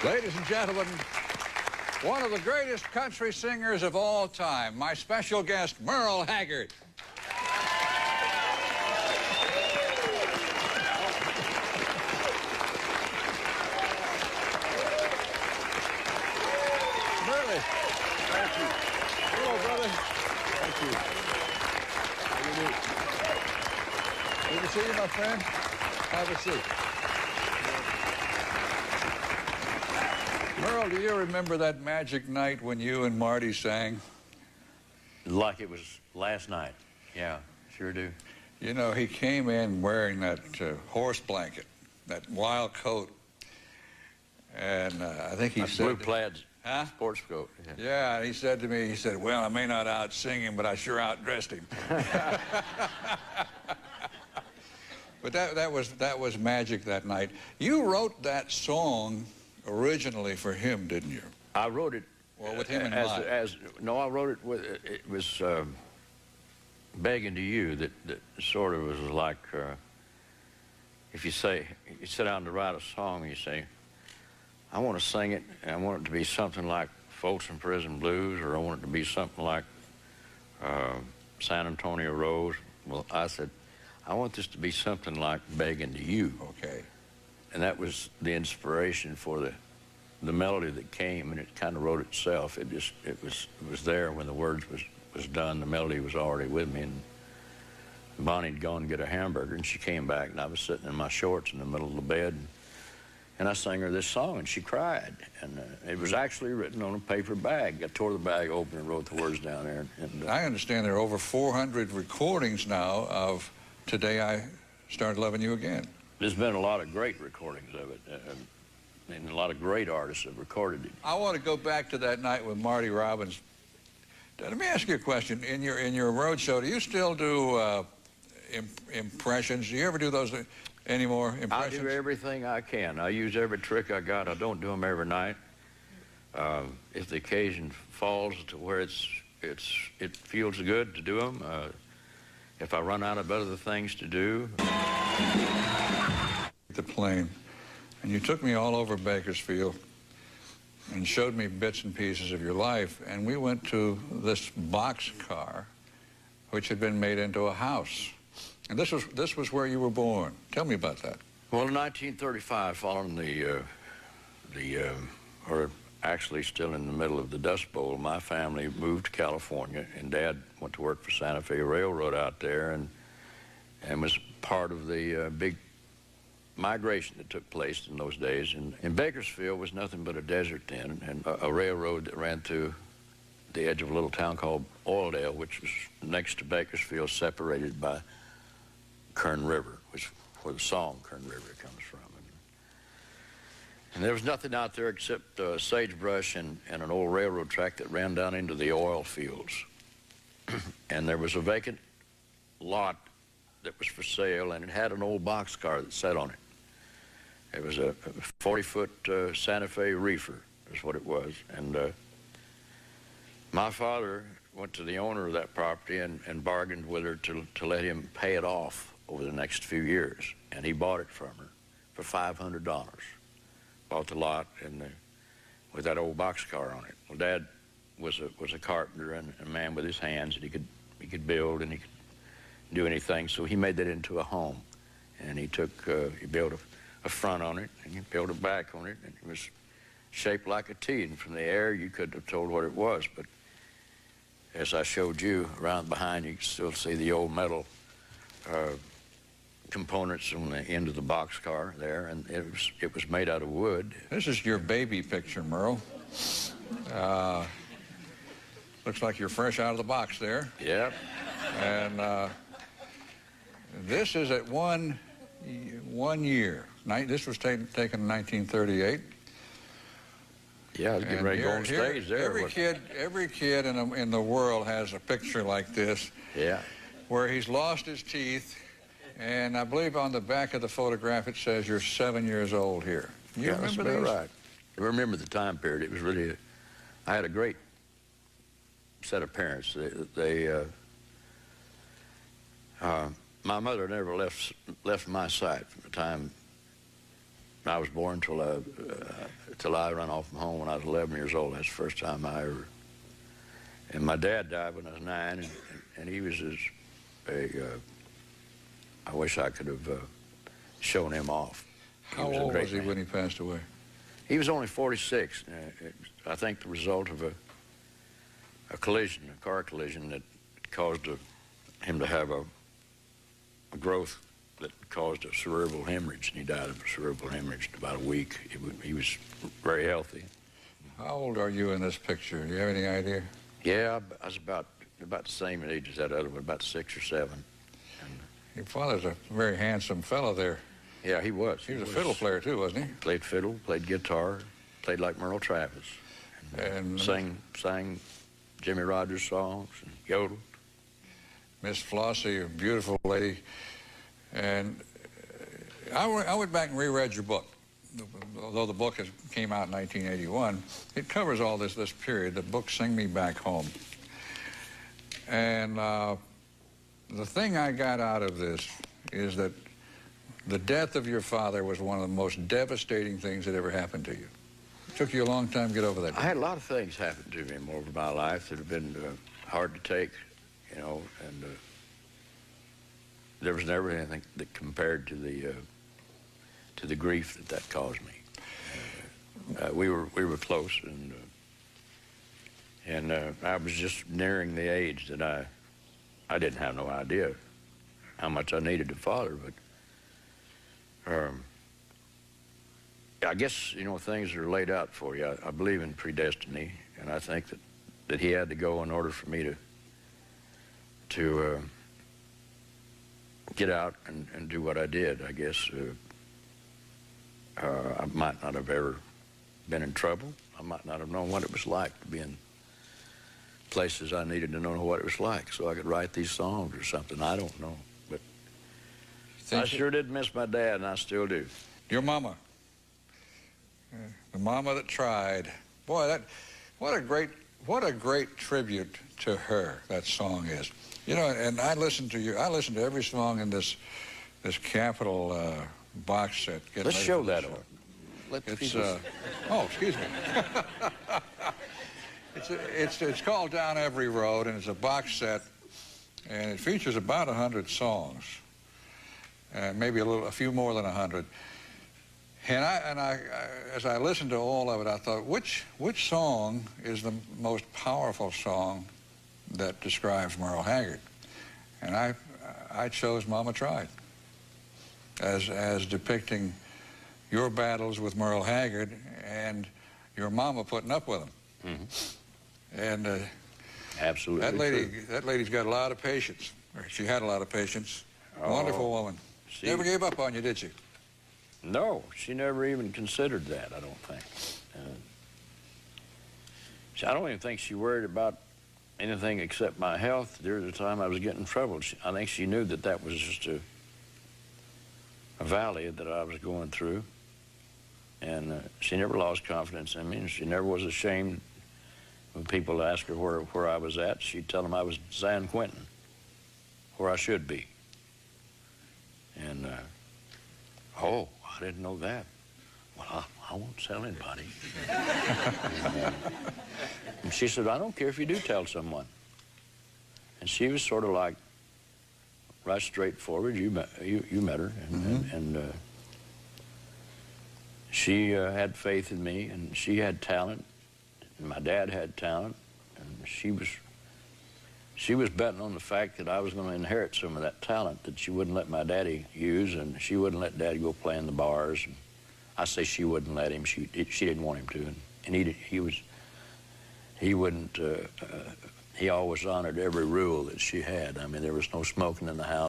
Ladies and gentlemen, one of the greatest country singers of all time, my special guest, Merle Haggard. Merle. Thank you. Hello, brother. Thank you. How you doing? Good to see you, my friend. Have a seat. Merle, do you remember that magic night when you and Marty sang? Like it was last night. Yeah, sure do. You know, he came in wearing that horse blanket, that wild coat. And I think he said... Blue plaid sports coat. Yeah, he said to me, he said, well, I may not out-sing him, but I sure outdressed him. But that was magic that night. You wrote that song originally for him, didn't you? I wrote it. Well, with him in mind. No, I wrote it with, it was begging to you that sort of was like, if you sit down to write a song and you say, I want to sing it, and I want it to be something like Folsom Prison Blues, or I want it to be something like San Antonio Rose. Well, I said, I want this to be something like Begging to You. Okay. And that was the inspiration for the melody that came, and it kind of wrote itself. It was there when the words was done. The melody was already with me, and Bonnie'd gone to get a hamburger, and she came back, and I was sitting in my shorts in the middle of the bed, and I sang her this song, and she cried. And it was actually written on a paper bag. I tore the bag open and wrote the words down there. And I understand there are over 400 recordings now of Today I Started Loving You Again. There's been a lot of great recordings of it, and a lot of great artists have recorded it. I want to go back to that night with Marty Robbins. Let me ask you a question. In your road show, do you still do impressions? Do you ever do those anymore? Impressions? I do everything I can. I use every trick I got. I don't do them every night. If the occasion falls to where it feels good to do them, if I run out of other things to do. The plane, and you took me all over Bakersfield and showed me bits and pieces of your life, and we went to this boxcar which had been made into a house. And this was where you were born. Tell me about that. Well, in 1935, following or actually still in the middle of the Dust Bowl, my family moved to California, and Dad went to work for Santa Fe Railroad out there, and was part of the big migration that took place in those days. And Bakersfield was nothing but a desert then, and a railroad that ran through the edge of a little town called Oildale, which was next to Bakersfield, separated by Kern River, which where the song Kern River comes from. And there was nothing out there except sagebrush and an old railroad track that ran down into the oil fields. And there was a vacant lot that was for sale, and it had an old boxcar that sat on it. It was a 40-foot Santa Fe reefer, is what it was. And my father went to the owner of that property and bargained with her to let him pay it off over the next few years. And he bought it from her for $500. Bought the lot with that old boxcar on it. Well, Dad was a carpenter and a man with his hands, and he could build and he could do anything. So he made that into a home, and he built a front on it, and he built a back on it, and it was shaped like a T. And from the air, you couldn't have told what it was. But as I showed you around behind, you can still see the old metal components on the end of the boxcar there, and it was made out of wood. This is your baby picture, Merle. Looks like you're fresh out of the box there. Yeah. And this is at one year. This was taken in 1938. Yeah, I was getting ready to go on stage there. Every kid in the world has a picture like this. Yeah. Where he's lost his teeth. And I believe on the back of the photograph it says you're 7 years old here. You remember these? Right. I remember the time period. It was really, I had a great set of parents. My mother never left my side from the time I was born till I ran off from home when I was 11 years old. That's the first time I ever. And my dad died when I was 9, and he was I wish I could have shown him off. How old was he when he passed away? He was only 46. I think the result of a car collision that caused him to have a growth that caused a cerebral hemorrhage, and he died of a cerebral hemorrhage in about a week. He was very healthy. How old are you in this picture? Do you have any idea? Yeah, I was about the same age as that other one, about 6 or 7. And your father's a very handsome fellow there. Yeah, he was. He was a fiddle player too, wasn't he? Played fiddle, played guitar, played like Merle Travis, and sang Jimmy Rogers songs and yodeled. Miss Flossie, a beautiful lady. And I went back and reread your book. Although the book came out in 1981, it covers all this period. The book, Sing Me Back Home. And the thing I got out of this is that the death of your father was one of the most devastating things that ever happened to you. It took you a long time to get over that. I had a lot of things happen to me over my life that have been hard to take, you know, and there was never anything that compared to the grief that caused me. We were close, and I was just nearing the age that I didn't have no idea how much I needed a father, but I guess, you know, things are laid out for you. I believe in predestiny, and I think that he had to go in order for me to get out and do what I did. I guess I might not have ever been in trouble. I might not have known what it was like to be in places I needed to know what it was like so I could write these songs or something. I don't know, but I sure did miss my dad, and I still do. Your mama, the mama that tried. Boy, what a great tribute to her that song is. You know, and I listened to every song in this Capitol box set. Let's show that on. Oh, excuse me. It's called Down Every Road, and it's a box set, and it features about 100 songs, and maybe a few more than 100. And I, as I listened to all of it, I thought, which song is the most powerful song that describes Merle Haggard? And I chose Mama Tried as depicting your battles with Merle Haggard and your mama putting up with him. Mm-hmm. And absolutely that lady's got a lot of patience. Or she had a lot of patience. Oh, wonderful woman. She never gave up on you, did she? No, she never even considered that, I don't think. I don't even think she worried about anything except my health during the time I was getting in trouble. I think she knew that was just a valley that I was going through. And she never lost confidence in me, and she never was ashamed when people asked her where I was at. She'd tell them I was in San Quentin, where I should be. And, oh, I didn't know that. Well, I won't tell anybody. And she said, I don't care if you do tell someone. And she was sort of like right straightforward. You met her, and she had faith in me, and she had talent, and my dad had talent, and she was betting on the fact that I was going to inherit some of that talent that she wouldn't let my daddy use, and she wouldn't let Daddy go play in the bars. And I say she wouldn't let him. She didn't want him to, and he wouldn't. He always honored every rule that she had. I mean, there was no smoking in the house.